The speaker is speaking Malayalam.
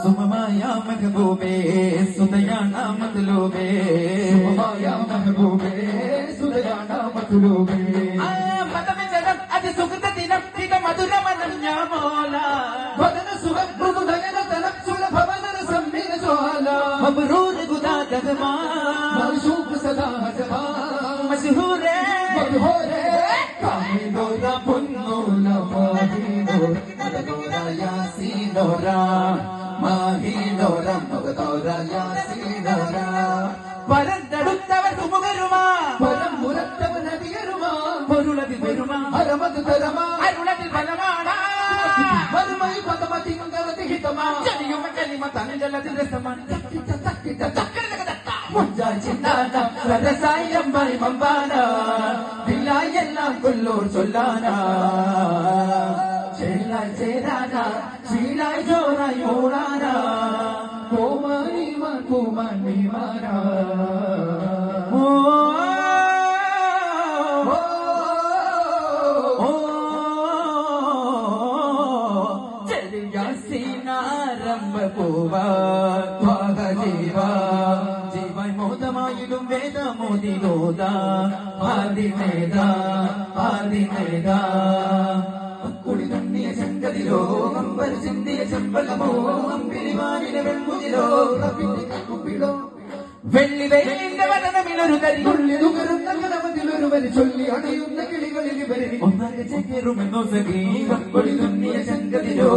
സുമമായ മെഹബൂബേ സുദയാന മത്ലൂബേ സുമമായ മെഹബൂബേ സുദയാന മത്ലൂബേ മതമിതരം അത് സുഗതദിനം ഇത് മധുരമനം ഞാമോല വദന സുഖം മൃദുദയന തലം സുലഭവന സമ്മിന ജ്വാല മബ്രൂർ ഗുദാ ദഹമാ മർശൂഖ് സദാ ഹജമാ മശ്ഹൂരേ മദ്ഹൂരേ കാമിനോര പുന്നൂല ഫാദിനോര മദനോര യാസീനോര മാഹീനോര മഗതോര യാസീനോര പരന്തടുത്തവർ സുമുഖരുമാ പരം മുരത്തവ നബിയരുമാ പൊരുളതി പെരുമാ അരമത് തരമാ അരുളതി ഫലമാണാ മരുമൈ പദമതി ഗംഗവതി ഹിതമാ ജനിയുമ കലിമ തനജലതി രസമാ തക്കിട്ട തക്കിട്ട തക്കരകടത്ത മുഞ്ചാ ചിന്താന സരസായം ബൈ മമ്പാന ദിലായി എല്ലാം കൊല്ലൂർ ചൊല്ലാനാ ചേലായി ചേരാനാ ചീലായി ജോറായി ഓടാനാ കോമാനി മാൻ കോമാനി മാനാ ജീവായി മോദമായിടും വേദമോദിലോദ ആദിമേദ ആദിമേദ കുടി തണ്ണിയ ചെങ്കതിലോ അമ്പർ ചിന്തിയ ചെമ്പലമോ അമ്പിളിമാനിലെ വെൺമുതിലോ കുപ്പിടോ വെള്ളി വെയിലിന്റെ വനമിലൊരു തരി ഉള്ളിലുകരുന്ന കനവതിലൊരു വരി ചൊല്ലി അണയുന്ന കിളികളിൽ ഇവരിൽ ഒന്നാകെ ചേരുമെന്നോ സഖീ കുടി തണ്ണിയ ചെങ്കതിലോ